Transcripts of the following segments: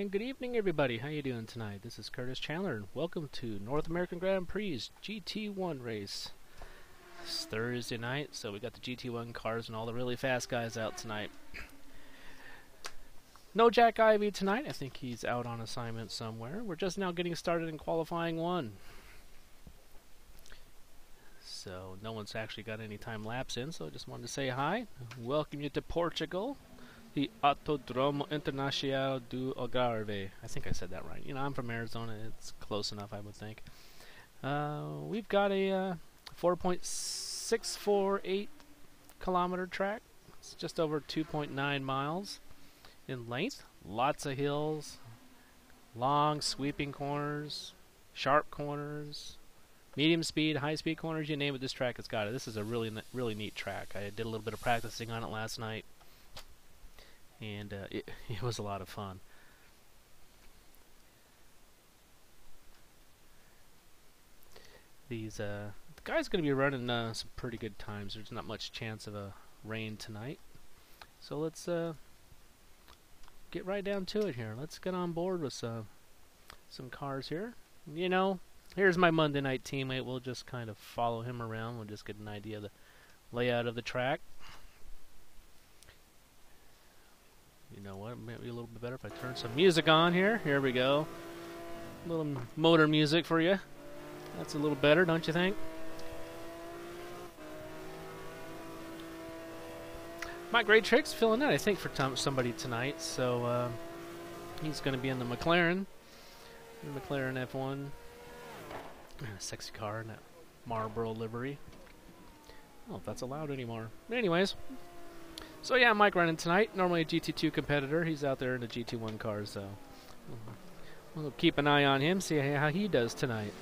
And good evening, everybody. How you doing tonight? This is Curtis Chandler, and welcome to North American Grand Prix's GT1 race. It's Thursday night, so we got the GT1 cars and all the really fast guys out tonight. No Jack Ivy tonight. I think he's out on assignment somewhere. We're just now getting started in qualifying one. So no one's actually got any time lapse in, so I just wanted to say hi. Welcome you to Portugal. The Autodromo Internacional do Algarve. I think I said that right. You know, I'm from Arizona. It's close enough, I would think. We've got a 4.648 kilometer track. It's just over 2.9 miles in length. Lots of hills, long sweeping corners, sharp corners, medium speed, high speed corners. You name it, this track has got it. This is a really neat track. I did a little bit of practicing on it last night. And it was a lot of fun. The guy's going to be running some pretty good times. There's not much chance of a rain tonight. So let's get right down to it here. Let's get on board with some cars here. You know, here's my Monday night teammate. We'll just kind of follow him around. We'll just get an idea of the layout of the track. You know what, maybe a little bit better if I turn some music on here. Here we go. A little motor music for you. That's a little better, don't you think? Mike Great Tricks filling in, I think, for somebody tonight. So he's going to be in the McLaren. The McLaren F1. A sexy car in that Marlboro livery. I don't know if that's allowed anymore. But anyways. So yeah, Mike running tonight. Normally a GT2 competitor. He's out there in the GT1 car, so we'll keep an eye on him, see how he does tonight.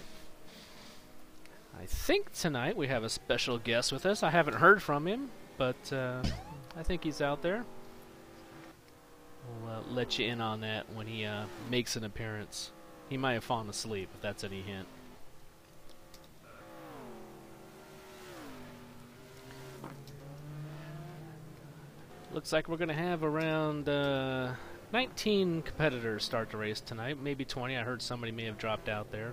I think tonight we have a special guest with us. I haven't heard from him, but I think he's out there. We'll let you in on that when he makes an appearance. He might have fallen asleep, if that's any hint. Looks like we're going to have around 19 competitors start the race tonight. Maybe 20. I heard somebody may have dropped out there.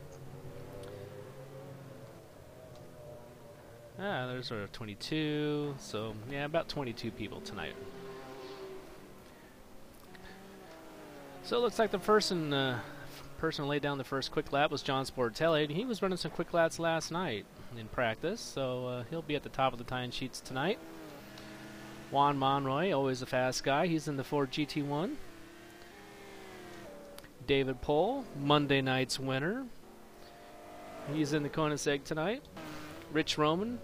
Ah, there's 22. So, yeah, about 22 people tonight. So it looks like the person who laid down the first quick lap was John Sportelli. He was running some quick laps last night in practice, so he'll be at the top of the time sheets tonight. Juan Monroy, always a fast guy. He's in the Ford GT1. David Poel, Monday night's winner. He's in the Koenigsegg tonight. Rich Roman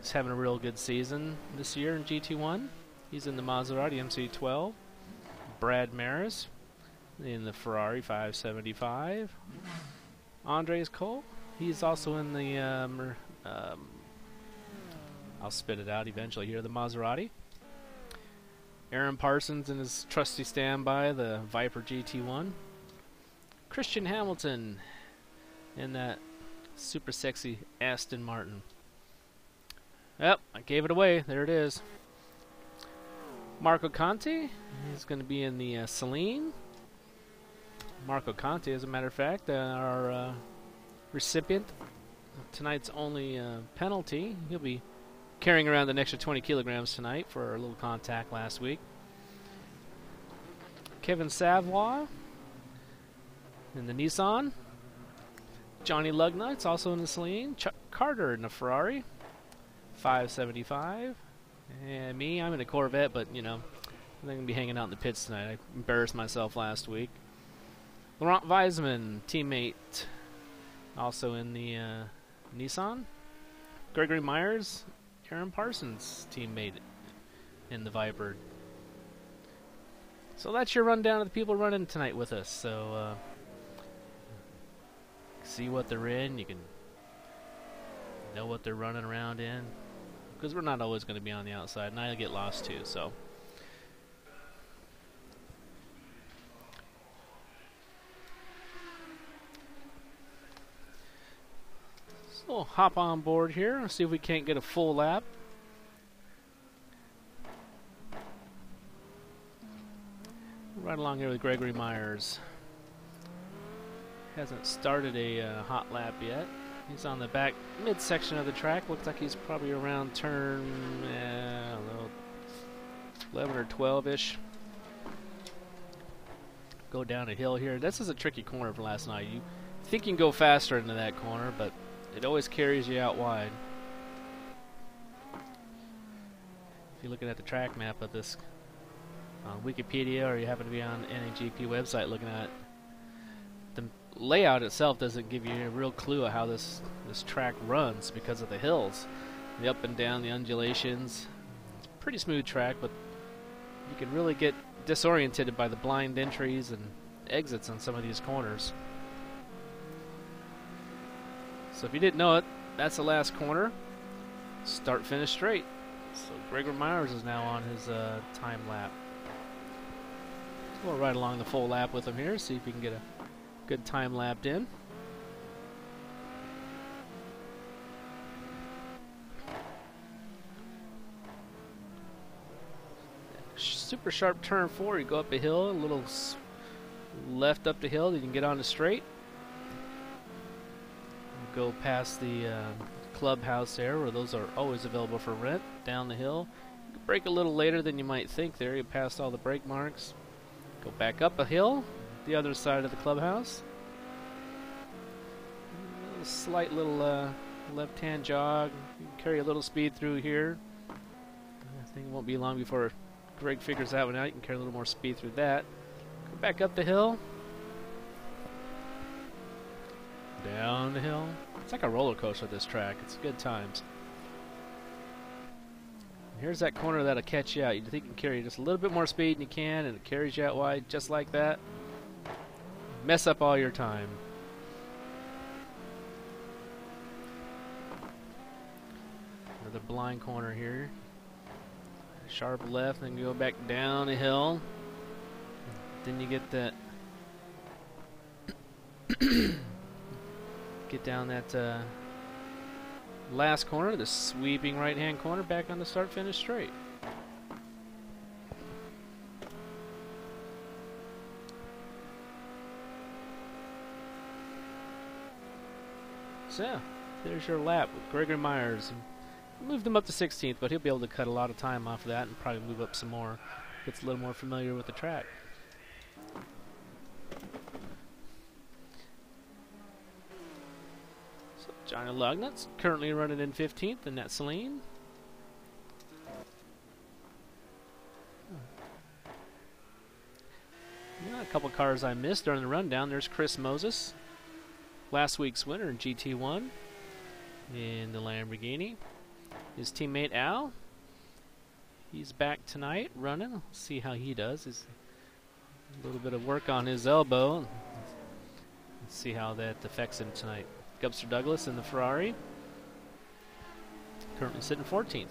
is having a real good season this year in GT1. He's in the Maserati MC12. Brad Maris in the Ferrari 575. Andres Cole, he's also in the I'll spit it out eventually here, the Maserati. Aaron Parsons in his trusty standby, the Viper GT1. Christian Hamilton in that super sexy Aston Martin. Yep, I gave it away. There it is. Marco Conti, he's going to be in the Celine. Marco Conti, as a matter of fact, our recipient of tonight's only penalty. He'll be carrying around an extra 20 kilograms tonight for a little contact last week. Kevin Savoy in the Nissan. Johnny Lugnut's also in the Celine. Chuck Carter in the Ferrari 575. And me, I'm in a Corvette, but you know, I'm going to be hanging out in the pits tonight. I embarrassed myself last week. Laurent Weisman, teammate, also in the Nissan. Gregory Myers, Aaron Parsons' teammate in the Viper. So that's your rundown of the people running tonight with us. So see what they're in. You can know what they're running around in. Because we're not always going to be on the outside, and I get lost too. So we'll hop on board here and see if we can't get a full lap. Right along here with Gregory Myers. Hasn't started a hot lap yet. He's on the back midsection of the track. Looks like he's probably around turn, I don't know, 11 or 12-ish. Go down a hill here. This is a tricky corner for last night. You think you can go faster into that corner, but it always carries you out wide. If you're looking at the track map of this on Wikipedia, or you happen to be on the NAGP website looking at it, the layout itself doesn't give you a real clue of how this track runs because of the hills, the up and down, the undulations. It's a pretty smooth track, but you can really get disoriented by the blind entries and exits on some of these corners. So if you didn't know it, that's the last corner. Start, finish straight. So Gregory Myers is now on his time lap. So we'll ride along the full lap with him here, see if we can get a good time lapped in. Super sharp turn 4, you go up a hill, a little left up the hill, then you can get on the straight. Go past the clubhouse there, where those are always available for rent, down the hill. You can brake a little later than you might think there, you passed all the brake marks. Go back up a hill, the other side of the clubhouse. A slight little left-hand jog, you can carry a little speed through here. I think it won't be long before Greg figures that one out. You can carry a little more speed through that. Go back up the hill. Down the hill. It's like a roller coaster, this track. It's good times. And here's that corner that'll catch you out. You think you can carry just a little bit more speed than you can, and it carries you out wide just like that. Mess up all your time. Another blind corner here. Sharp left, then go back down a hill. Then you get that get down that last corner, the sweeping right hand corner, back on the start finish straight. So there's your lap with Gregory Myers. Moved him up to 16th, but he'll be able to cut a lot of time off of that and probably move up some more. Gets a little more familiar with the track. So Johnny Lugnut's currently running in 15th, and that's Celine. Yeah, a couple cars I missed during the rundown. There's Chris Moses, last week's winner in GT1 in the Lamborghini. His teammate Al, he's back tonight running. We'll see how he does. He's a little bit of work on his elbow. Let's see how that affects him tonight. Gubster Douglas in the Ferrari, currently sitting 14th.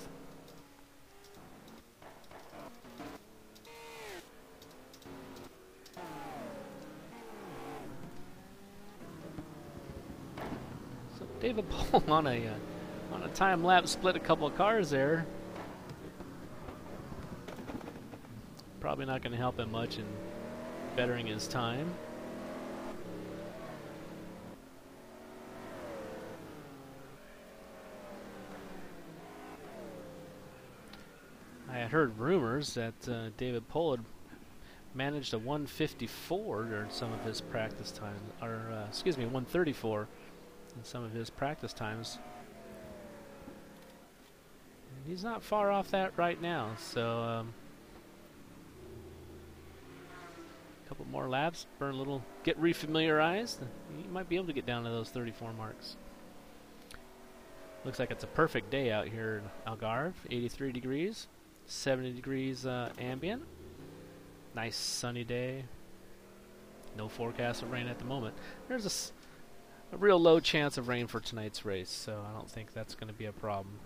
So David Poel on a time lapse, split a couple of cars there. Probably not going to help him much in bettering his time. I had heard rumors that David Poel had managed a 154 during some of his practice time, or excuse me, 134 in some of his practice times. He's not far off that right now, so a couple more laps, burn a little, get refamiliarized. You might be able to get down to those 34 marks. Looks like it's a perfect day out here in Algarve. 83 degrees, 70 degrees ambient. Nice sunny day. No forecast of rain at the moment. There's a real low chance of rain for tonight's race, so I don't think that's going to be a problem.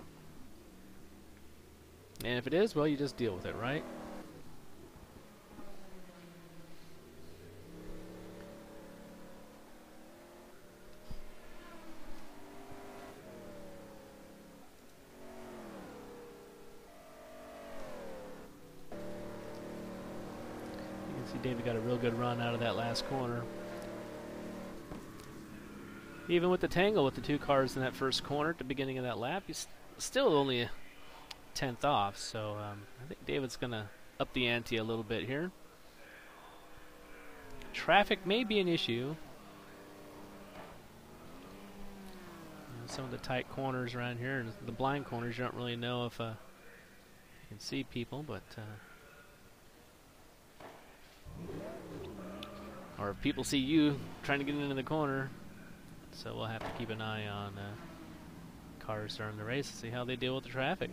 And if it is, well, you just deal with it, right? See, David got a real good run out of that last corner. Even with the tangle with the two cars in that first corner at the beginning of that lap, he's still only a 10th off. So I think David's going to up the ante a little bit here. Traffic may be an issue. Some of the tight corners around here, and the blind corners, you don't really know if you can see people, but or if people see you trying to get into the corner. So we'll have to keep an eye on cars during the race to see how they deal with the traffic.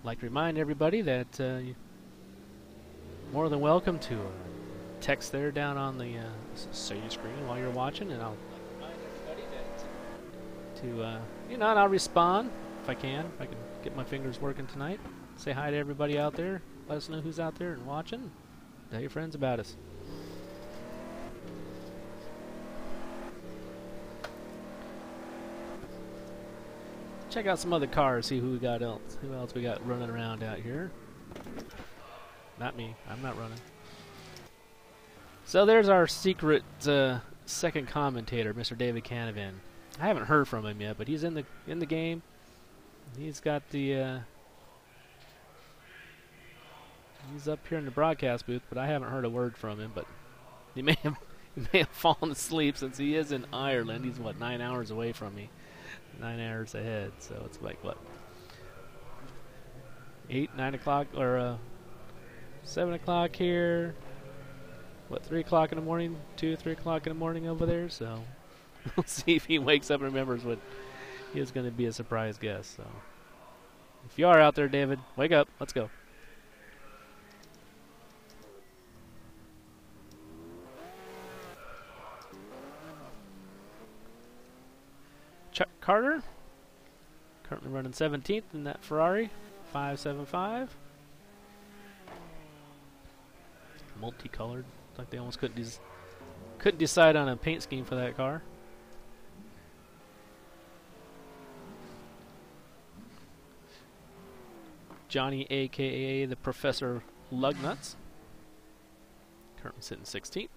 I'd like to remind everybody that you're more than welcome to text there down on the screen while you're watching, and I'll remind everybody that and I'll respond if I can get my fingers working tonight. Say hi to everybody out there. Let us know who's out there and watching. Tell your friends about us. Check out some other cars, see who else we got running around out here. Not me, I'm not running. So there's our secret second commentator, Mr. David Canavan. I haven't heard from him yet, but he's in the game. He's got the he's up here in the broadcast booth, but I haven't heard a word from him. But he may have fallen asleep since he is in Ireland. He's what, 9 hours away from me. 9 hours ahead, so it's like what, 9 o'clock or 7 o'clock here. What, 3 o'clock in the morning, 2 or 3 o'clock in the morning over there. So we'll see if he wakes up and remembers what he is going to be a surprise guest. So if you are out there, David, wake up. Let's go. Chuck Carter, currently running 17th in that Ferrari 575. Multicolored, like they almost couldn't decide on a paint scheme for that car. Johnny, aka the Professor Lugnuts, currently sitting 16th.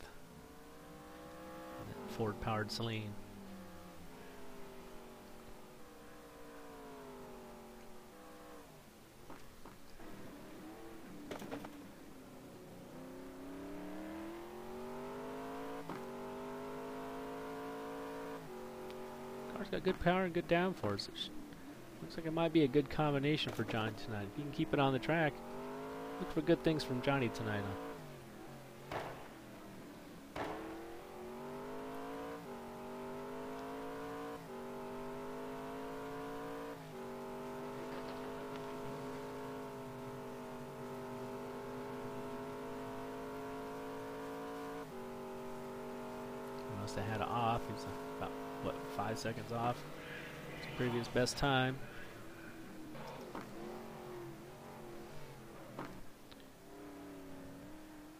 Ford-powered Celine. Car's got good power and good downforce. Looks like it might be a good combination for Johnny tonight. If you can keep it on the track, look for good things from Johnny tonight. He must have had it off. He's about, what, 5 seconds off his previous best time.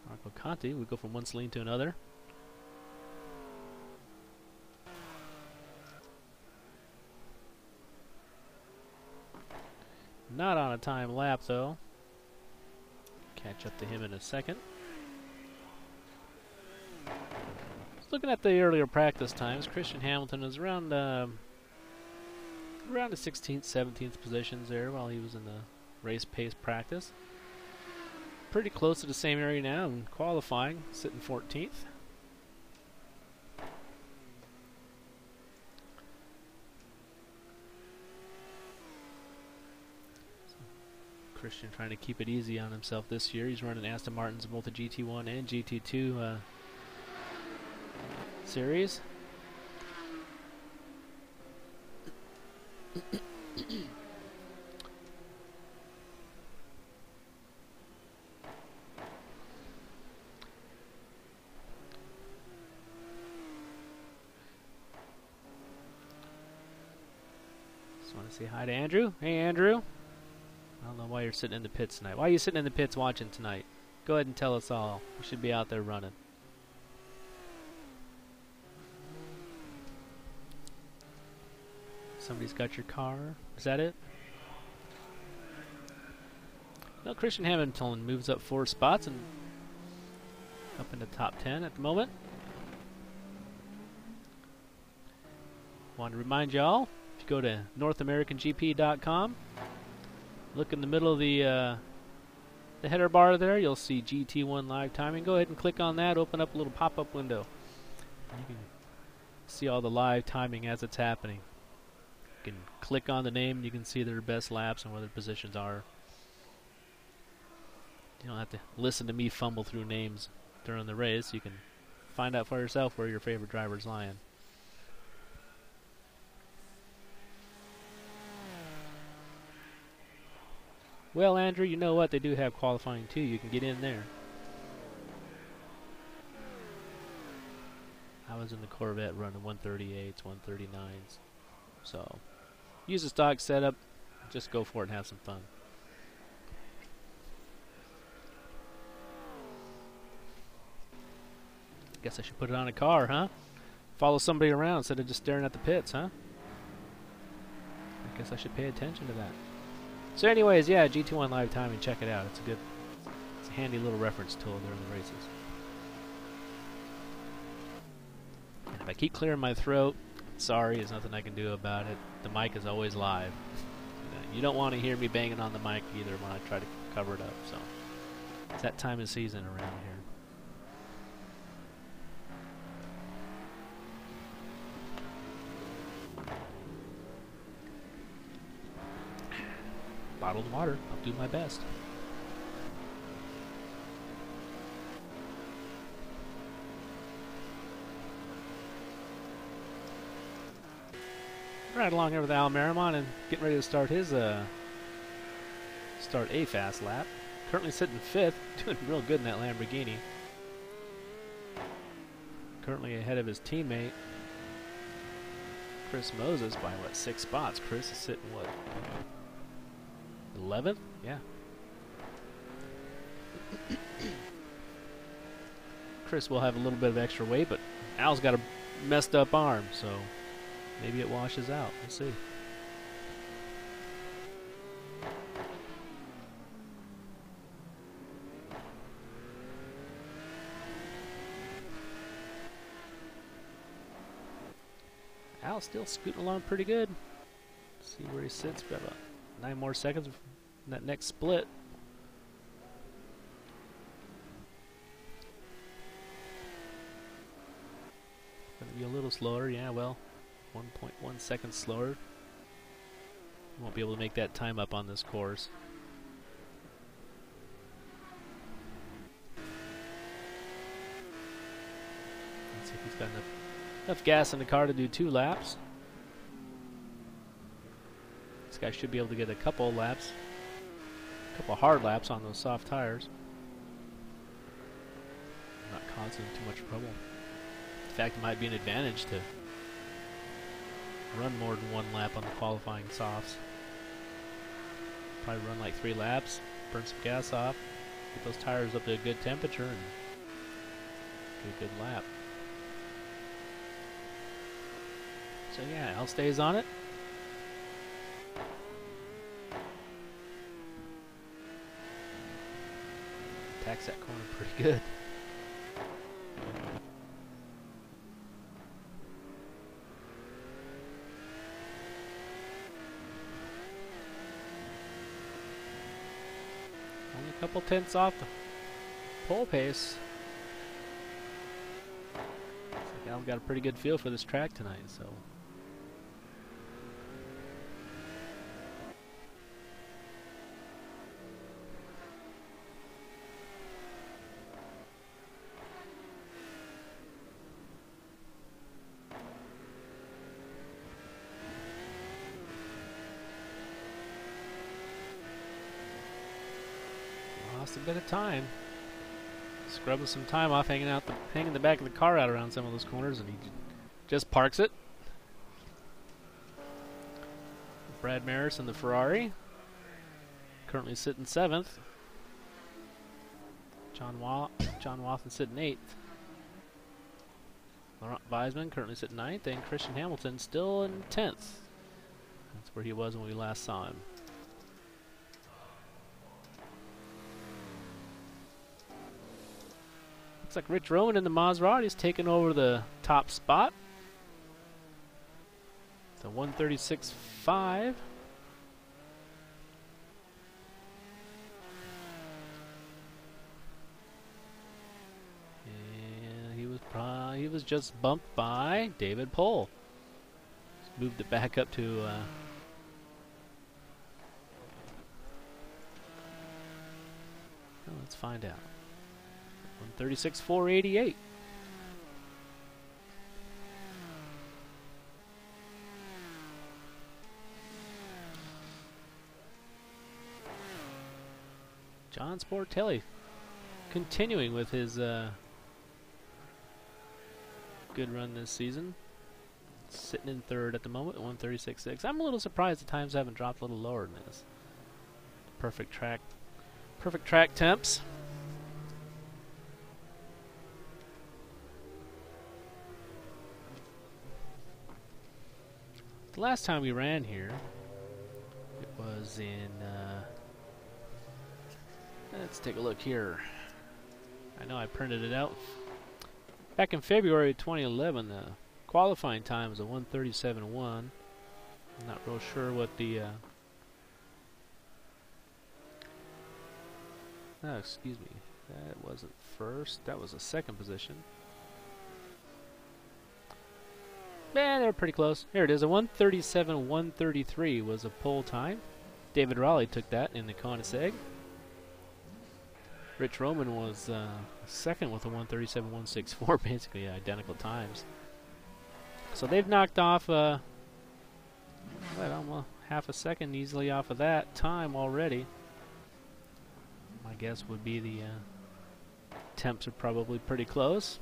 Marco Conti would go from one Celine to another. Not on a time lap though. Catch up to him in a second. Looking at the earlier practice times, Christian Hamilton was around the 16th, 17th positions there while he was in the race pace practice. Pretty close to the same area now in qualifying, sitting 14th. Christian trying to keep it easy on himself this year. He's running Aston Martins in both the GT1 and GT2 series. Just want to say hi to Andrew. Hey, Andrew. I don't know why you're sitting in the pits tonight. Why are you sitting in the pits watching tonight? Go ahead and tell us all. You should be out there running. Somebody's got your car. Is that it? Well, Christian Hamilton moves up 4 spots and up in the top 10 at the moment. Want to remind y'all, if you go to NorthAmericanGP.com, look in the middle of the header bar there, you'll see GT1 live timing. Go ahead and click on that, open up a little pop-up window. You can see all the live timing as it's happening. You can click on the name and you can see their best laps and where their positions are. You don't have to listen to me fumble through names during the race. You can find out for yourself where your favorite driver's lying. Well, Andrew, you know what? They do have qualifying too. You can get in there. I was in the Corvette running 138s, 139s. So, use a stock setup. Just go for it and have some fun. Guess I should put it on a car, huh? Follow somebody around instead of just staring at the pits, huh? I guess I should pay attention to that. So anyways, yeah, GT1 live timing, check it out. It's a handy little reference tool during the races. And if I keep clearing my throat, sorry, there's nothing I can do about it. The mic is always live. You don't want to hear me banging on the mic either when I try to cover it up, so it's that time of season around here. Bottled water. I'll do my best. Right along here with Al Marimon and getting ready to start his start a fast lap. Currently sitting 5th, doing real good in that Lamborghini. Currently ahead of his teammate Chris Moses by what, 6 spots. Chris is sitting what, 11th? Yeah. Chris will have a little bit of extra weight, but Al's got a messed up arm, so maybe it washes out. We'll see. Al's still scooting along pretty good. See where he sits. Got about 9 more seconds in that next split. Gonna be a little slower, yeah, well, 1.1 seconds slower. Won't be able to make that time up on this course. Let's see if he's got enough gas in the car to do 2 laps. This guy should be able to get a couple laps, a couple hard laps on those soft tires. Not causing him too much trouble. In fact, it might be an advantage to run more than 1 lap on the qualifying softs. Probably run like 3 laps, burn some gas off, get those tires up to a good temperature, and get a good lap. So yeah, Al stays on it. Attacks that corner pretty good. Only a couple tenths off the pole pace. Looks like Al's got a pretty good feel for this track tonight, so. Lost a bit of time. Scrubbing some time off, hanging the back of the car out around some of those corners, and he just parks it. Brad Maris in the Ferrari, currently sitting 7th. John Wathen sitting 8th. Laurent Weisman currently sitting 9th, and Christian Hamilton still in 10th. That's where he was when we last saw him. Looks like Rich Roman in the Maserati is taking over the top spot. The 136.5. And he was just bumped by David Poel. Just moved it back up to well, let's find out. 136.488. John Sportelli continuing with his good run this season. Sitting in third at the moment at 136.6. I'm a little surprised the times haven't dropped a little lower than this. Perfect track temps. The last time we ran here, it was in, let's take a look here. I know I printed it out. Back in February 2011, the qualifying time was a 137.1. I'm not real sure what the, oh, excuse me, that wasn't first, that was a second position. Man, they were pretty close. Here it is, a 137.133 was a pole time. David Raleigh took that in the Koenigsegg. Rich Roman was second with a 137.164, basically identical times. So they've knocked off almost half a second easily off of that time already. My guess would be the temps are probably pretty close.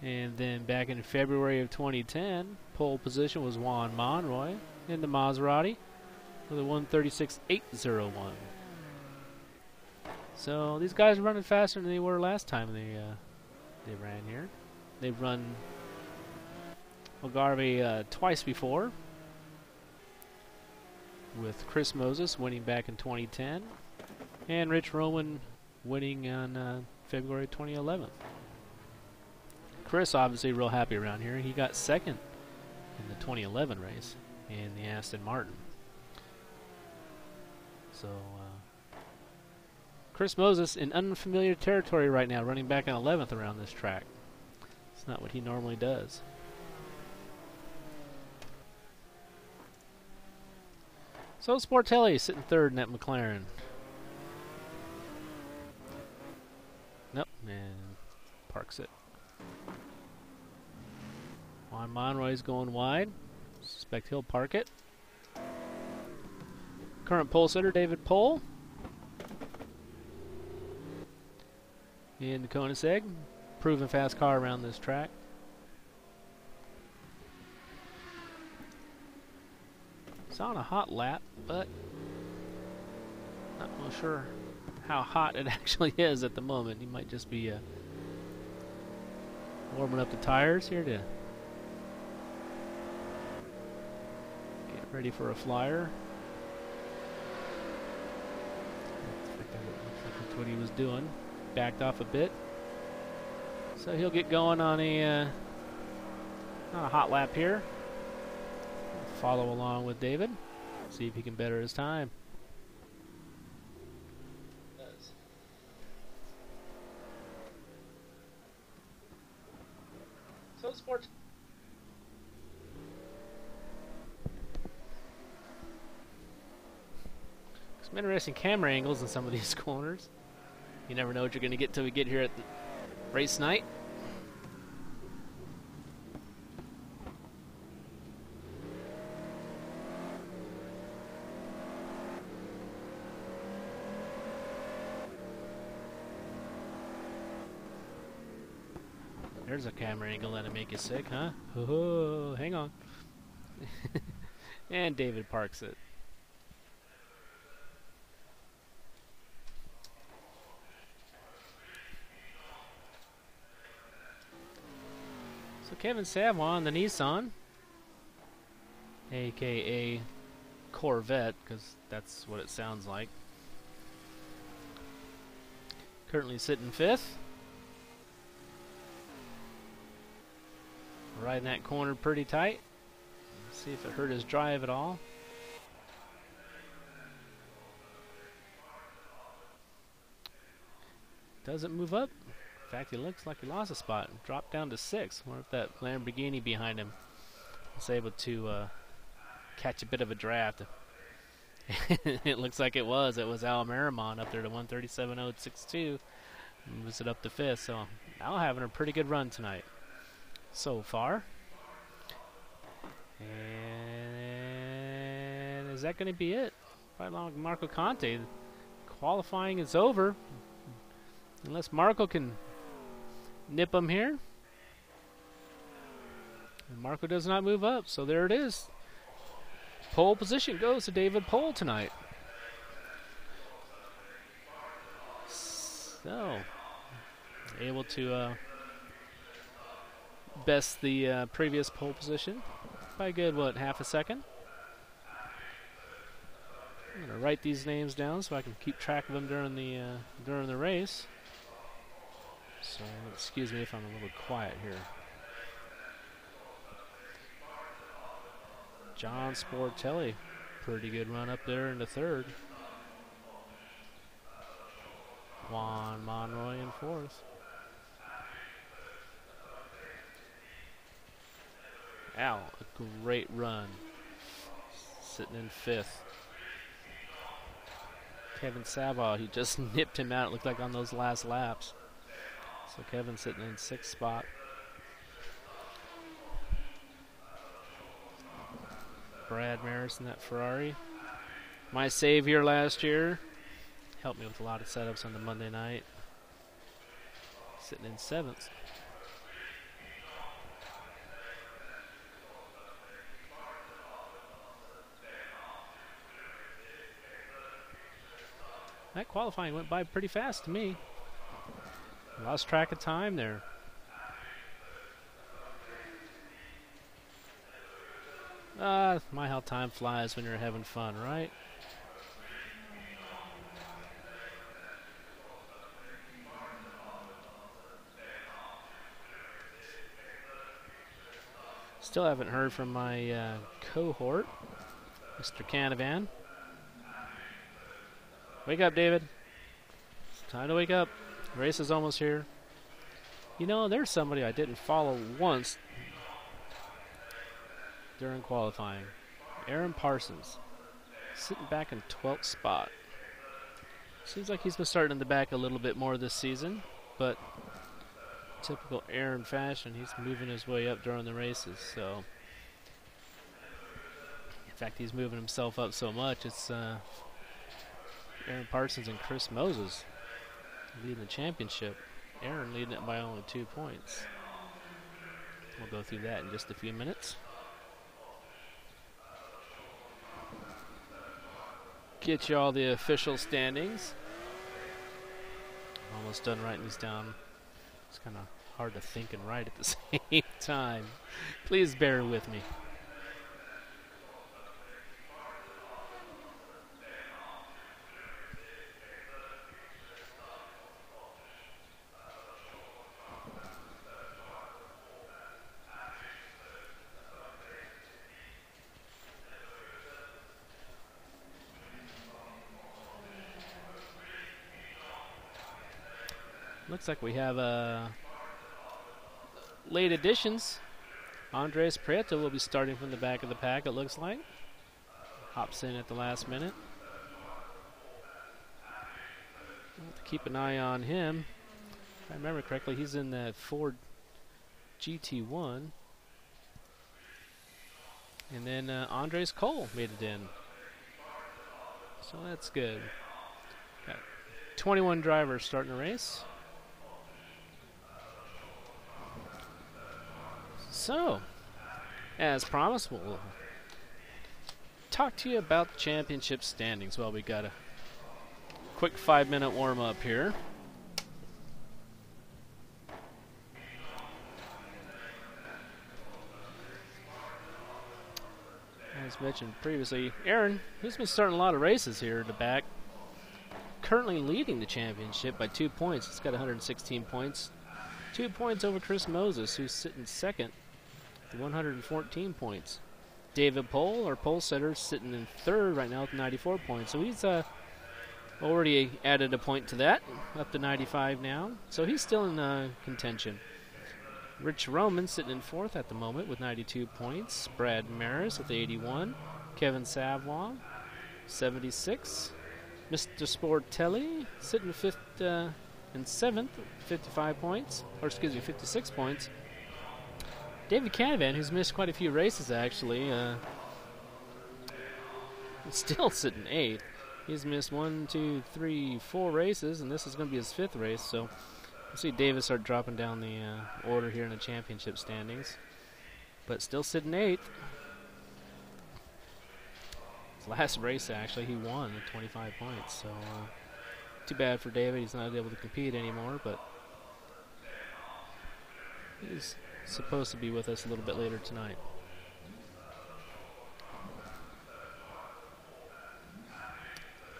And then back in February of 2010, pole position was Juan Monroy in the Maserati with a 136.801. So these guys are running faster than they were last time they ran here. They've run Algarve twice before, with Chris Moses winning back in 2010 and Rich Roman winning on February 2011. Chris obviously real happy around here. He got second in the 2011 race in the Aston Martin. So Chris Moses in unfamiliar territory right now, running back in 11th around this track. It's not what he normally does. So Sportelli sitting third in that McLaren. Nope, and parks it. Juan Monroy's going wide. Suspect he'll park it. Current pole sitter David Poel in the Koenigsegg. Proven fast car around this track. It's on a hot lap, but not real sure how hot it actually is at the moment. He might just be warming up the tires here to get ready for a flyer. Looks like that's what he was doing. Backed off a bit. So he'll get going on a hot lap here. Follow along with David. See if he can better his time. So sports. Some interesting camera angles in some of these corners. You never know what you're going to get till we get here at the race night. There's a camera angle that'll make you sick, huh? Oh, hang on. And David parks it. So Kevin Savoie on the Nissan. aka Corvette, because that's what it sounds like. Currently sitting 5th. Riding that corner pretty tight. Let's see if it hurt his drive at all. Doesn't move up. In fact, he looks like he lost a spot. Dropped down to 6. Wonder if that Lamborghini behind him was able to catch a bit of a draft. It looks like it was. It was Al Marimon up there to 137.062. Moves it up to 5th. So Al having a pretty good run tonight so far. And is that going to be it? Right along with Marco Conte. Qualifying is over. Unless Marco can nip him here. And Marco does not move up, so there it is. Pole position goes to David Poel tonight. So, able to best the previous pole position by a good, what, half a second. I'm going to write these names down so I can keep track of them during the race. So, excuse me if I'm a little quiet here. John Sportelli, pretty good run up there in the 3rd. Juan Monroy in 4th. Al, a great run. Sitting in 5th. Kevin Savoy, he just nipped him out, it looked like on those last laps. So Kevin sitting in 6th spot. Brad Maris in that Ferrari. My save here last year. Helped me with a lot of setups on the Monday night. Sitting in 7th. That qualifying went by pretty fast to me. Lost track of time there. My how time flies when you're having fun, right? Still haven't heard from my cohort, Mr. Canavan. Wake up, David. It's time to wake up. The race is almost here. You know, there's somebody I didn't follow once during qualifying. Aaron Parsons, sitting back in 12th spot. Seems like he's been starting in the back a little bit more this season, but typical Aaron fashion, he's moving his way up during the races. So, in fact, he's moving himself up so much. It's Aaron Parsons and Chris Moses leading the championship. Aaron leading it by only 2 points. We'll go through that in just a few minutes. Get you all the official standings. Almost done writing these down. It's kind of hard to think and write at the same time. Please bear with me. Looks like we have late additions. Andres Prieto will be starting from the back of the pack, it looks like. Hops in at the last minute. We'll have to keep an eye on him. If I remember correctly, he's in that Ford GT1. And then Andres Cole made it in. So that's good. Got 21 drivers starting the race. So, as promised, we'll talk to you about the championship standings. Well, we got a quick 5-minute warm-up here. as mentioned previously, Aaron, who's been starting a lot of races here at the back, currently leading the championship by 2 points. He's got 116 points. 2 points over Chris Moses, who's sitting second with 114 points. David Poel, our pole setter, sitting in third right now with 94 points. So he's already added a point to that, up to 95 now. So he's still in contention. Rich Roman sitting in fourth at the moment with 92 points. Brad Maris with 81. Kevin Savoie, 76. Mr. Sportelli sitting fifth and seventh, 55 points. Or excuse me, 56 points. David Canavan, who's missed quite a few races actually, still sitting eighth. He's missed 1, 2, 3, 4 races, and this is going to be his fifth race. So we'll see David start dropping down the order here in the championship standings. But still sitting eighth. His last race, actually, he won with 25 points. So too bad for David. He's not able to compete anymore, but he's supposed to be with us a little bit later tonight.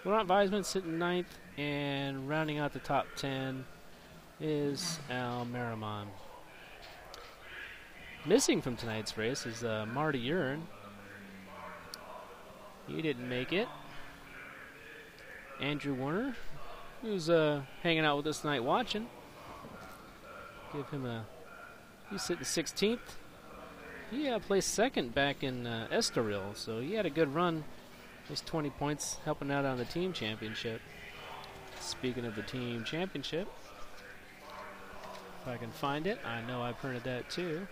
Laurent Weisman sitting ninth, and rounding out the top 10 is Al Merriman. Missing from tonight's race is Marty Urine. He didn't make it. Andrew Warner, who's hanging out with us tonight watching. Give him he's sitting 16th. He placed second back in Estoril, so he had a good run. He's 20 points, helping out on the team championship. Speaking of the team championship, if I can find it, I know I printed that too.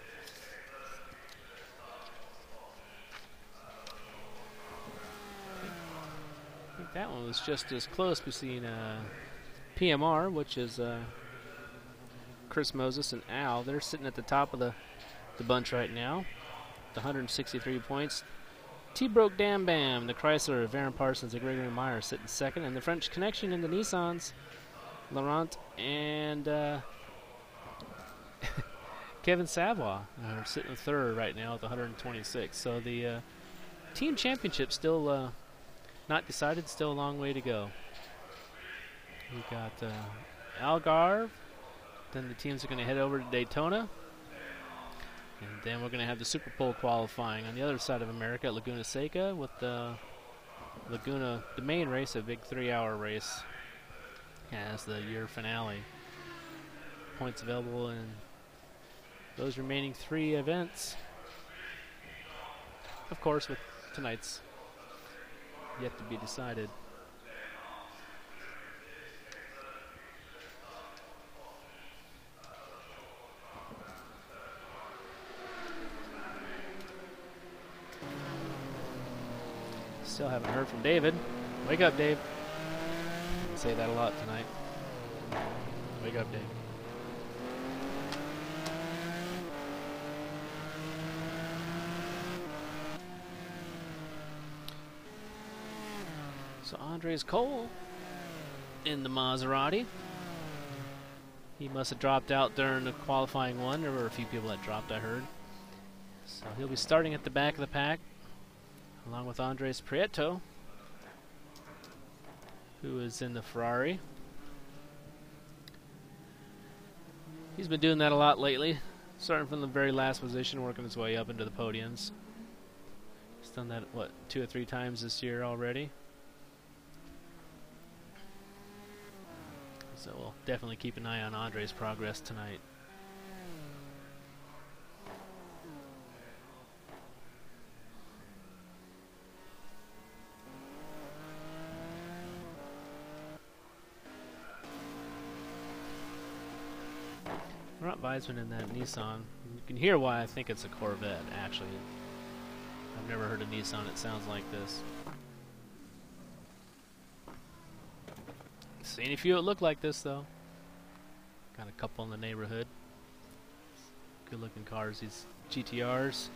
I think that one was just as close between PMR, which is Chris Moses and Al. They're sitting at the top of the bunch right now, with 163 points. T-Broke Dam Bam, the Chrysler of Aaron Parsons and Gregory Meyer sitting second, and the French Connection in the Nissans, Laurent and Kevin Savoie are sitting third right now with 126. So the team championship still not decided, still a long way to go. We got Algarve, then the teams are going to head over to Daytona. And then we're going to have the Super Bowl qualifying on the other side of America at Laguna Seca with the main race, a big 3-hour race, as the year finale. Points available in those remaining 3 events. Of course, with tonight's yet to be decided. Still haven't heard from David. Wake up, Dave. I say that a lot tonight. Wake up, Dave. So Andres Cole in the Maserati. He must have dropped out during the qualifying one. There were a few people that dropped, I heard. So he'll be starting at the back of the pack, along with Andres Prieto, who is in the Ferrari. He's been doing that a lot lately, starting from the very last position, working his way up into the podiums. He's done that, what, 2 or 3 times this year already. So we'll definitely keep an eye on Andre's progress tonight. Laurent Weisman in that Nissan. You can hear why I think it's a Corvette, actually. I've never heard a Nissan that sounds like this. Seen a few that look like this, though. Got a couple in the neighborhood. Good looking cars, these GTRs.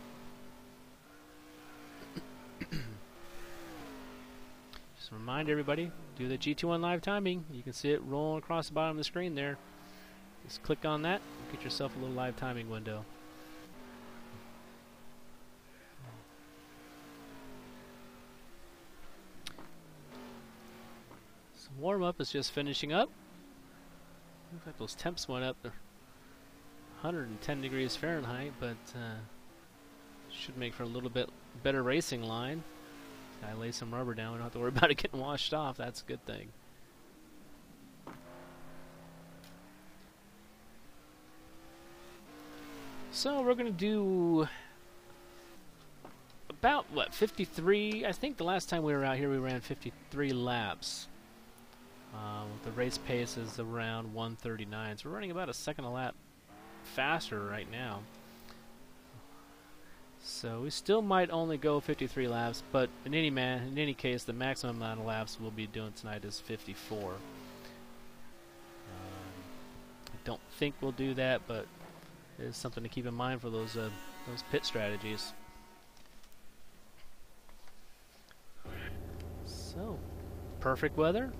Just remind everybody, do the GT1 live timing. You can see it rolling across the bottom of the screen there. Just click on that, get yourself a little live timing window. Warm-up is just finishing up. Looks like those temps went up to 110 degrees Fahrenheit, but should make for a little bit better racing line. I lay some rubber down. We don't have to worry about it getting washed off. That's a good thing. So we're going to do about, what, 53? I think the last time we were out here we ran 53 laps. The race pace is around 1:39, so we're running about a second a lap faster right now. So we still might only go 53 laps, but in any case, the maximum amount of laps we'll be doing tonight is 54. I don't think we'll do that, but it is something to keep in mind for those pit strategies. So, perfect weather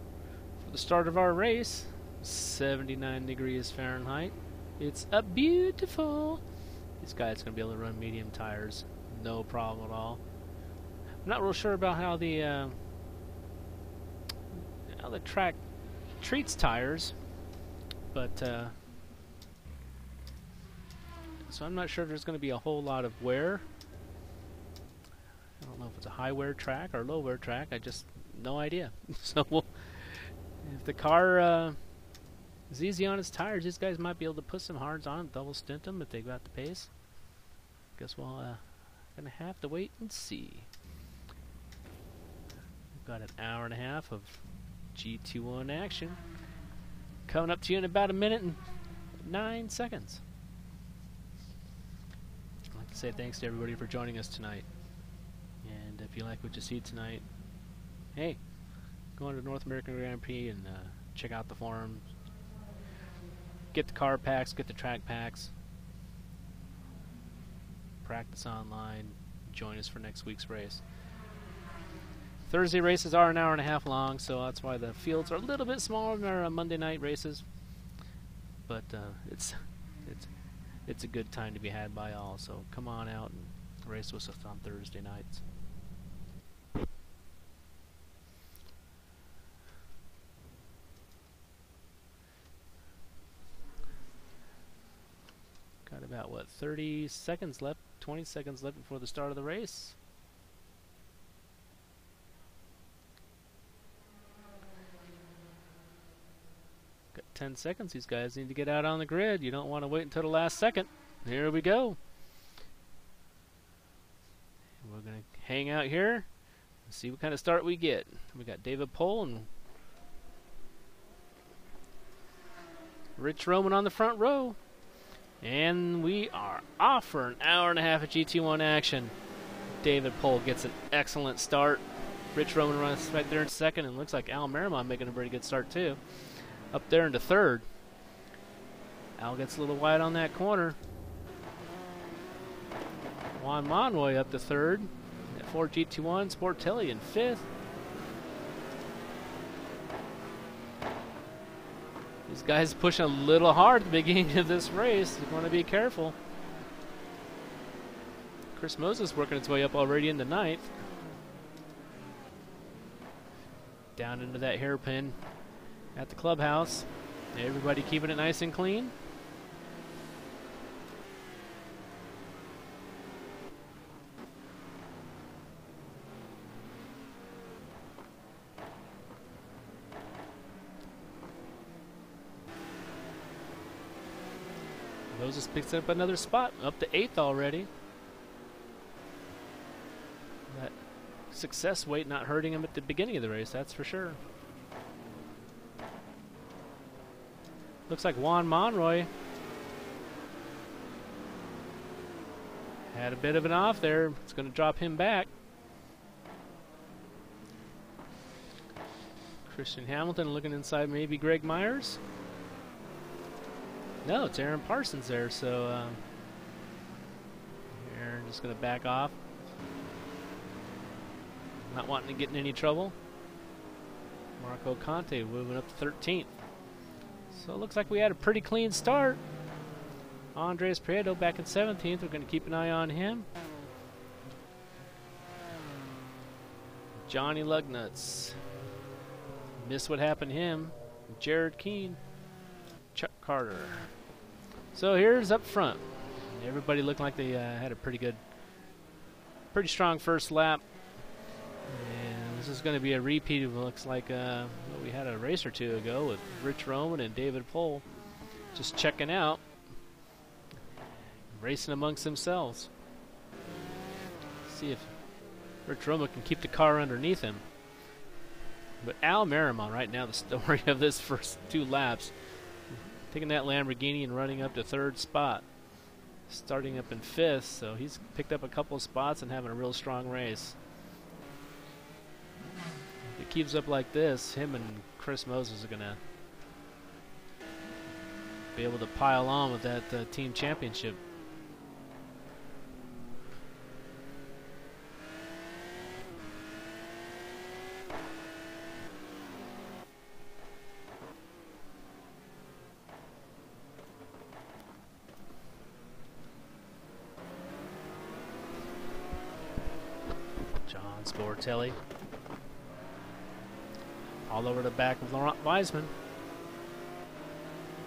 for the start of our race. 79 degrees Fahrenheit. It's a beautiful. This guy's going to be able to run medium tires, no problem at all. I'm not real sure about how the track treats tires, but so I'm not sure if there's going to be a whole lot of wear. I don't know if it's a high wear track or low wear track. I just no idea. So if the car is easy on its tires, these guys might be able to put some hards on, double stint them if they got the pace. Guess we'll gonna have to wait and see. We've got an hour and a half of GT1 action coming up to you in about a minute and 9 seconds. I'd like to say thanks to everybody for joining us tonight. And if you like what you see tonight, hey, go on to North American Grand Prix and check out the forums. Get the car packs, get the track packs. Practice online. Join us for next week's race. Thursday races are an hour and a half long, so that's why the fields are a little bit smaller than our Monday night races. But it's a good time to be had by all. So come on out and race with us on Thursday nights. Got about, what, 30 seconds left, 20 seconds left before the start of the race. Got 10 seconds. These guys need to get out on the grid. You don't want to wait until the last second. Here we go. We're going to hang out here and see what kind of start we get. We got David Poel and Rich Roman on the front row. And we are off for an hour and a half of GT1 action. David Poel gets an excellent start. Rich Roman runs right there in second, and looks like Al Merrimon making a pretty good start too. Up there into third. Al gets a little wide on that corner. Juan Monroy up to third. At Ford GT1, Sportelli in fifth. These guys pushing a little hard at the beginning of this race. You want to be careful. Chris Moses working its way up already into ninth. Down into that hairpin at the clubhouse. Everybody keeping it nice and clean. Moses picks up another spot, up to 8th already. That success weight not hurting him at the beginning of the race, that's for sure. Looks like Juan Monroy had a bit of an off there. It's going to drop him back. Christian Hamilton looking inside maybe Greg Myers. No, it's Aaron Parsons there, so Aaron just going to back off. Not wanting to get in any trouble. Marco Conte moving up to 13th. So it looks like we had a pretty clean start. Andres Prieto back in 17th. We're going to keep an eye on him. Johnny Lugnuts Missed what happened to him. Jared Keene. Chuck Carter. So here's up front. Everybody looked like they had a pretty strong first lap. And this is going to be a repeat of what looks like what we had a race or two ago with Rich Roman and David Poel just checking out, racing amongst themselves. See if Rich Roman can keep the car underneath him. But Al Merriman, right now, the story of this first 2 laps, taking that Lamborghini and running up to 3rd spot, starting up in 5th, so he's picked up a couple of spots and having a real strong race. If it keeps up like this, him and Chris Moses are going to be able to pile on with that team championship. Sportelli all over the back of Laurent Wiseman.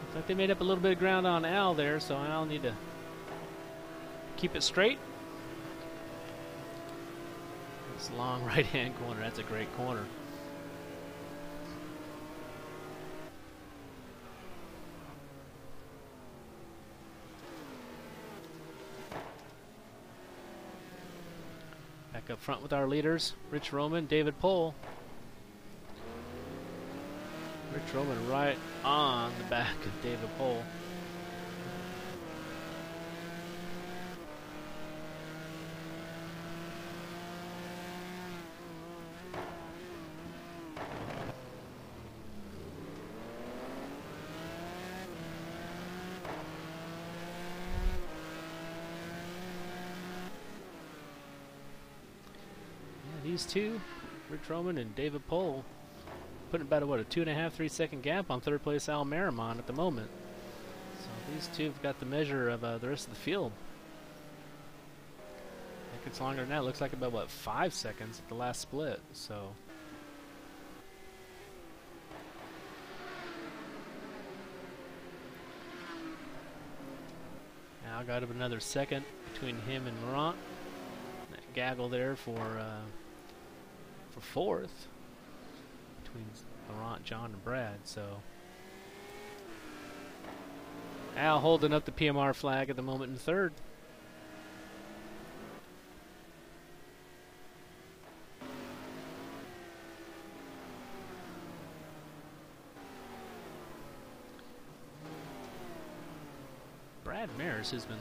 Looks like they made up a little bit of ground on Al there, so Al need to keep it straight. This long right-hand corner, that's a great corner. Back up front with our leaders, Rich Roman, David Poel. Rich Roman right on the back of David Poel. These two, Rich Roman and David Poel, putting about a 2.5, 3 second gap on 3rd place Al Merriman at the moment. So these two have got the measure of the rest of the field. I think it's longer than that. It looks like about 5 seconds at the last split. So now got up another second between him and Laurent. That gaggle there for 4th between Laurent, John, and Brad. So Al holding up the PMR flag at the moment in 3rd. Brad Maris has been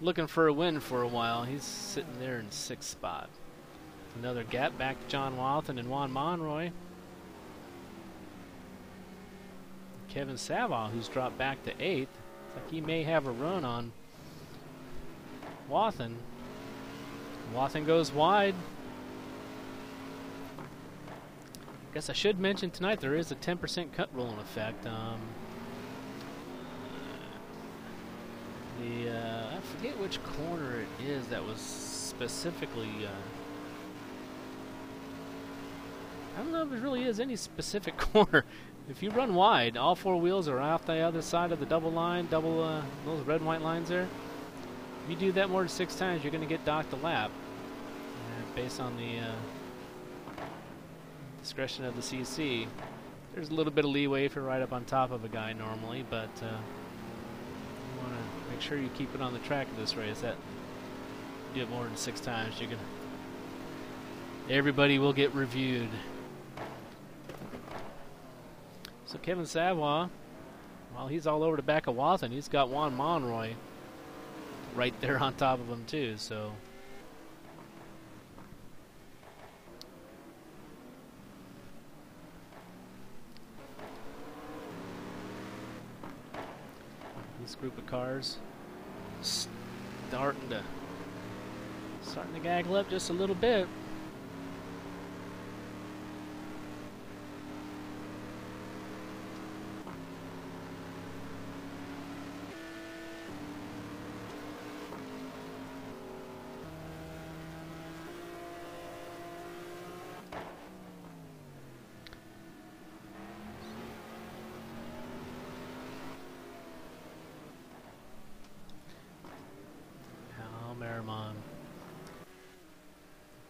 looking for a win for a while. He's sitting there in 6th spot. Another gap back to John Wathan and Juan Monroy. Kevin Savah, who's dropped back to 8th. Looks like he may have a run on Wathan. Wathan goes wide. Guess I should mention tonight there is a 10% cut rule in effect. I forget which corner it is that was specifically. I don't know if it really is any specific corner. If you run wide, all 4 wheels are off the other side of the double line, those red and white lines there. If you do that more than 6 times, you're going to get docked a lap. Based on the discretion of the CC. There's a little bit of leeway if you're right up on top of a guy normally, but you want to make sure you keep it on the track of this race. That if you do it more than 6 times, you're going to... Everybody will get reviewed. So Kevin Savoy, well, he's all over the back of Wathan. He's got Juan Monroy right there on top of him too. So this group of cars starting to gaggle up just a little bit.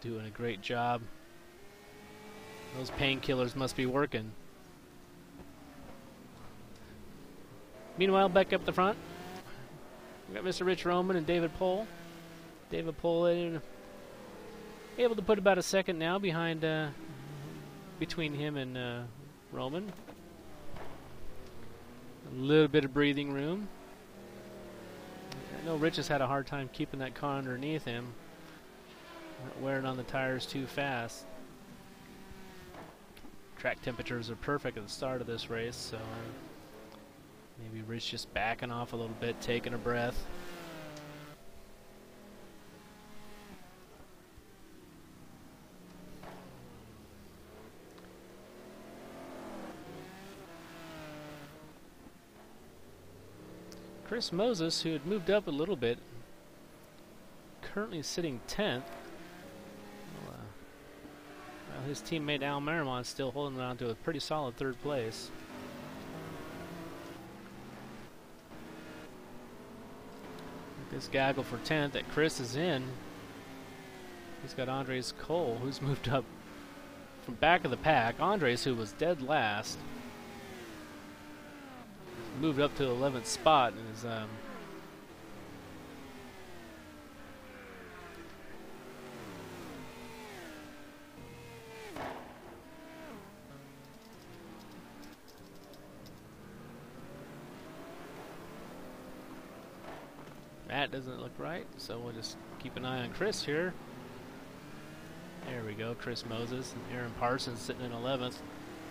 Doing a great job. Those painkillers must be working. Meanwhile, back up the front, we got Mr. Rich Roman and David Poel. David Poel able to put about a second now behind, between him and Roman. A little bit of breathing room. I know Rich has had a hard time keeping that car underneath him, not wearing on the tires too fast. Track temperatures are perfect at the start of this race, so maybe Rich just backing off a little bit, taking a breath. Chris Moses, who had moved up a little bit, currently sitting 10th. Well, his teammate Al Marimon still holding on to a pretty solid 3rd place. This gaggle for 10th that Chris is in. He's got Andres Cole, who's moved up from back of the pack. Andres, who was dead last, moved up to the 11th spot and is that doesn't look right, so we'll just keep an eye on Chris here. There we go, Chris Moses and Aaron Parsons sitting in 11th.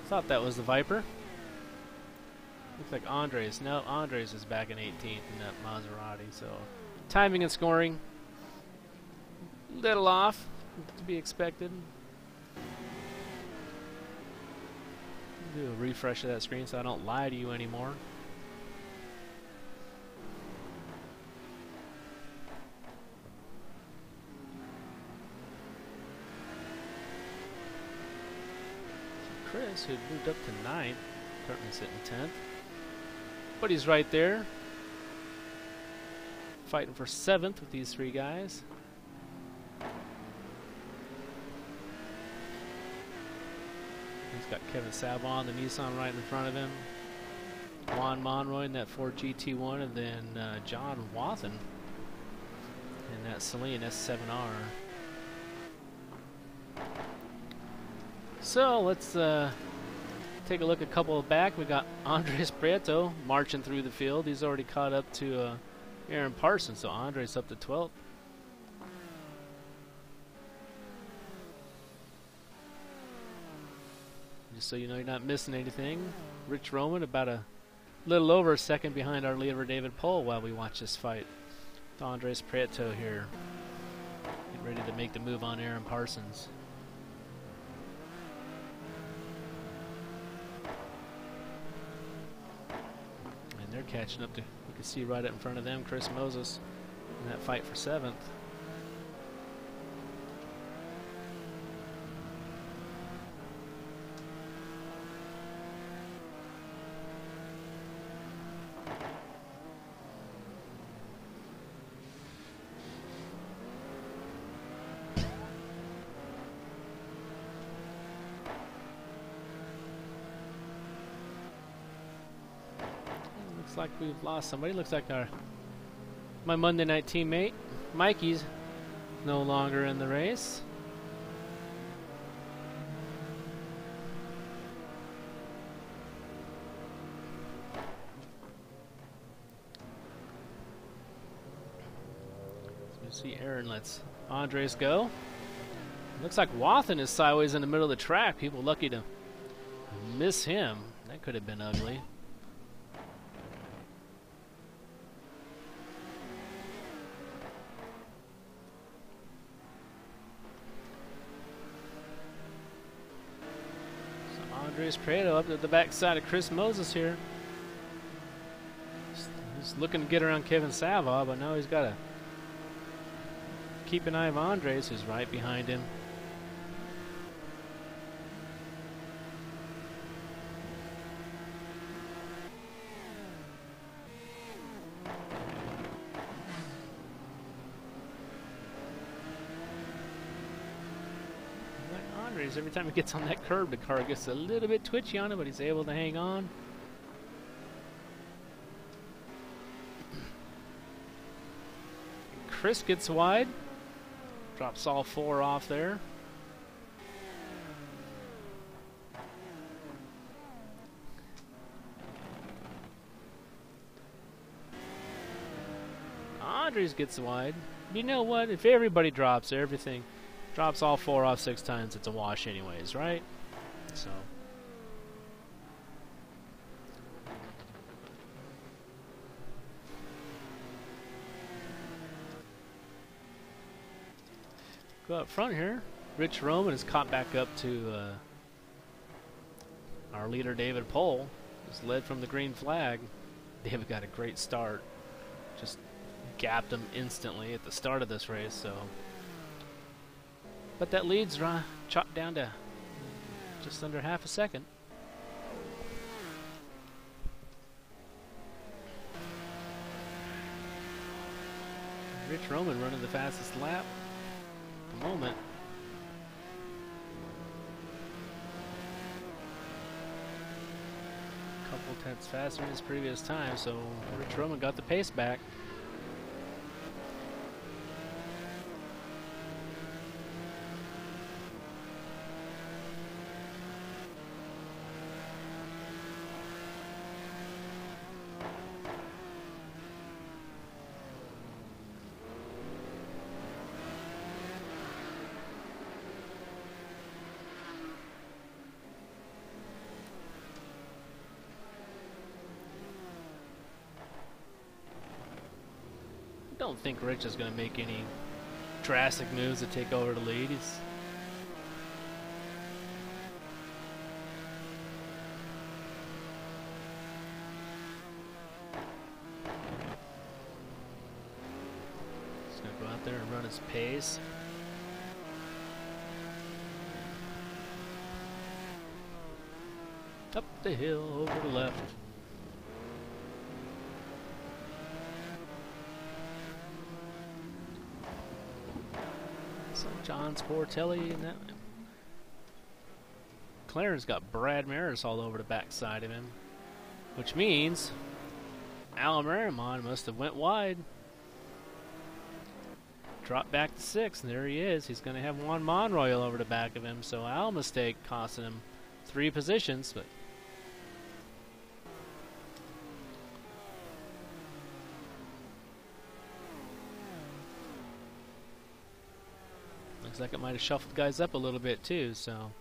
Thought that was the Viper. Looks like Andres. No, Andres is back in 18th in that Maserati. So timing and scoring, little off, to be expected. Do a refresh of that screen so I don't lie to you anymore. Chris, who moved up to 9th, currently sitting 10th. But he's right there, fighting for 7th with these 3 guys. He's got Kevin Savon, the Nissan, right in front of him. Juan Monroy in that Ford GT1, and then John Wathen in that Celine S7R. So let's take a look a couple back. We got Andres Prieto marching through the field. He's already caught up to Aaron Parsons, so Andres up to 12th. Just so you know you're not missing anything, Rich Roman about a little over a second behind our leader David Poel while we watch this fight. With Andres Prieto here, getting ready to make the move on Aaron Parsons. They're catching up to, you can see right up in front of them, Chris Moses in that fight for 7th. Looks like we've lost somebody. Looks like my Monday night teammate, Mikey's no longer in the race. So you see Aaron lets Andres go. Looks like Wathen is sideways in the middle of the track. People lucky to miss him. That could have been ugly. Andres Prieto up at the backside of Chris Moses here. He's looking to get around Kevin Savon, but now he's got to keep an eye on Andres, who's right behind him. Andres, every time he gets on that curb, the car gets a little bit twitchy on it, but he's able to hang on. Chris gets wide. Drops all 4 off there. Andres gets wide. You know what? If everybody drops everything, drops all 4 off 6 times, it's a wash anyways, right? So. Go up front here. Rich Roman is caught back up to our leader, David Poel. Is led from the green flag. David got a great start. Just gapped him instantly at the start of this race, so. But that lead's chopped down to just under half a second. Rich Roman running the fastest lap at the moment. Couple tenths faster than his previous time, so Rich Roman got the pace back. I don't think Rich is going to make any drastic moves to take over the lead. He's going to go out there and run his pace. Up the hill, over the left. John Sportelli and that. McLaren's got Brad Maris all over the backside of him, which means Al Marimon must have went wide. Dropped back to 6, and there he is. He's going to have Juan Monroy all over the back of him, so Al mistake costing him 3 positions, but looks like it might have shuffled guys up a little bit too, so.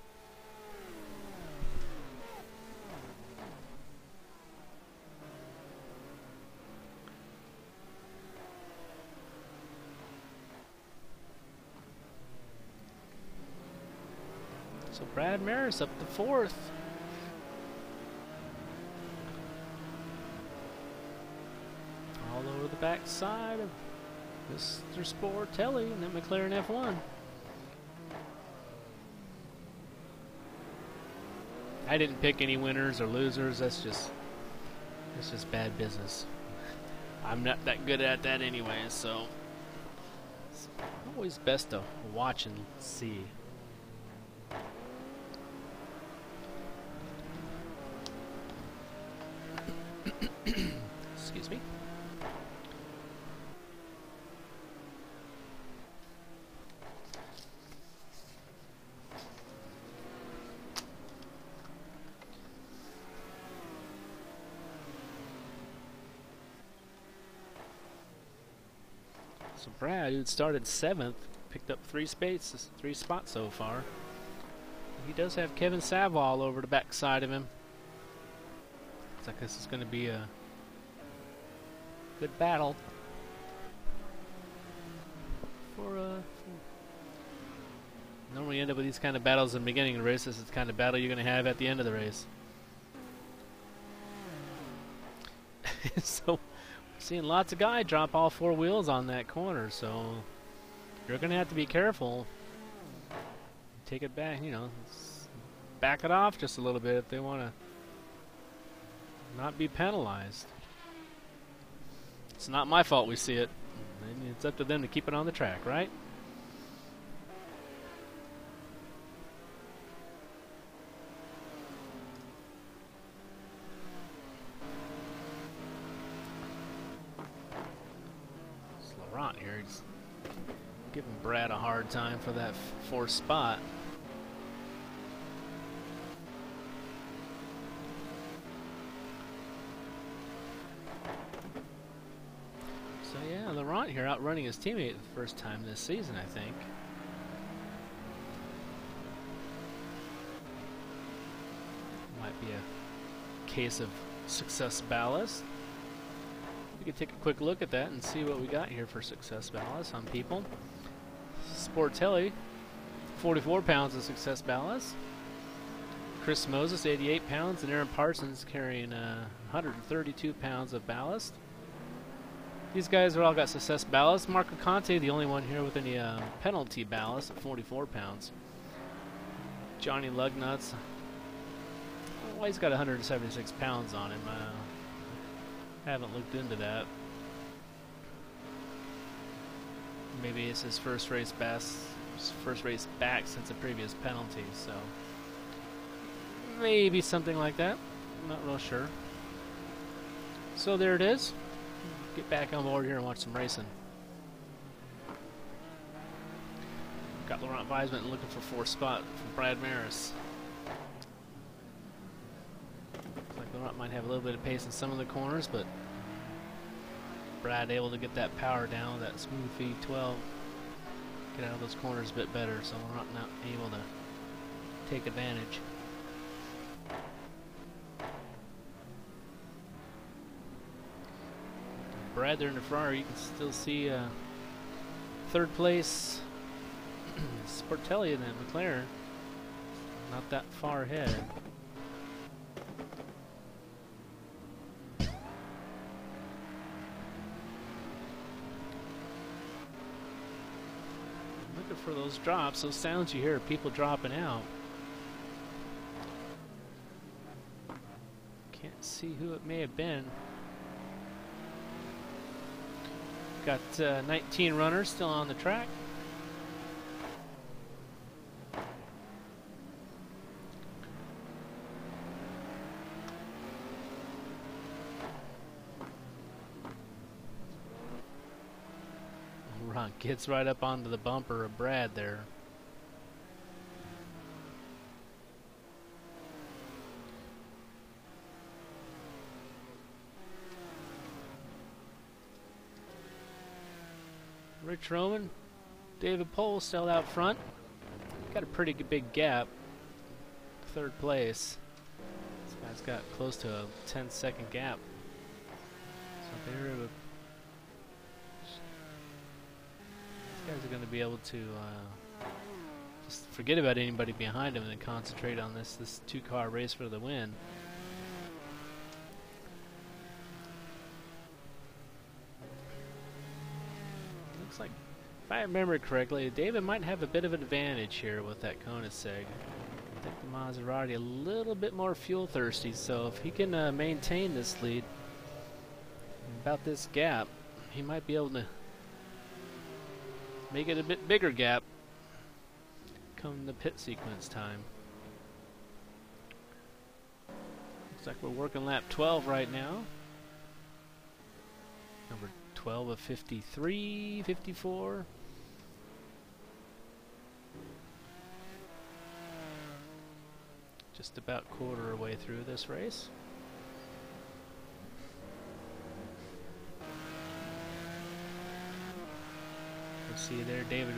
So Brad Maris up to 4th. All over the backside of Mr. Sportelli and that McLaren F1. I didn't pick any winners or losers. That's just bad business. I'm not that good at that anyway, so it's always best to watch and see. Excuse me. So Brad, who started 7th, picked up 3 spots so far. He does have Kevin Savall over the backside of him. Looks like this is going to be a good battle normally end up with these kind of battles in the beginning of the race. This is the kind of battle you're going to have at the end of the race. So seeing lots of guys drop all 4 wheels on that corner, so you're going to have to be careful. Take it back, you know, back it off just a little bit if they want to not be penalized. It's not my fault we see it. It's up to them to keep it on the track, right? Laurent here. He's giving Brad a hard time for that fourth spot. So yeah, Laurent here outrunning his teammate the first time this season, I think. Might be a case of success ballast. We can take a quick look at that and see what we got here for success ballast on people. Sportelli, 44 pounds of success ballast. Chris Moses, 88 pounds, and Aaron Parsons carrying 132 pounds of ballast. These guys are all got success ballast. Marco Conte, the only one here with any penalty ballast at 44 pounds. Johnny Lugnuts, well, he's got 176 pounds on him. Haven't looked into that. Maybe it's his first race back since a previous penalty, so maybe something like that. I'm not real sure. So there it is. Get back on board here and watch some racing. Got Laurent Weisman looking for fourth spot from Brad Maris. Looks like Laurent might have a little bit of pace in some of the corners, but Brad able to get that power down with that smooth feed 12. Get out of those corners a bit better, so Laurent not able to take advantage. Brad there in the Ferrari, you can still see third place Sportelli and then McLaren not that far ahead. Looking for those drops, those sounds you hear of people dropping out. Can't see who it may have been. Got 19 runners still on the track. Ron gets right up onto the bumper of Brad there. Rich Roman, David Poel still out front. Got a pretty big gap. Third place. This guy's got close to a 10-second gap. So they're able. These guys are going to be able to just forget about anybody behind them and then concentrate on this two-car race for the win. Looks like, if I remember correctly, David might have a bit of an advantage here with that Koenigsegg. I think the Maserati a little bit more fuel thirsty, so if he can maintain this lead about this gap, he might be able to make it a bit bigger gap come the pit sequence time. Looks like we're working lap 12 right now. Number 12 of 53, 54. Just about quarter way through this race. We'll see there, David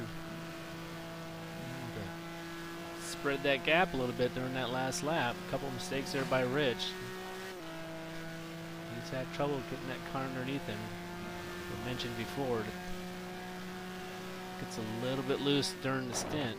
spread that gap a little bit during that last lap. A couple mistakes there by Rich. He's had trouble getting that car underneath him. I mentioned before, it gets a little bit loose during the stint.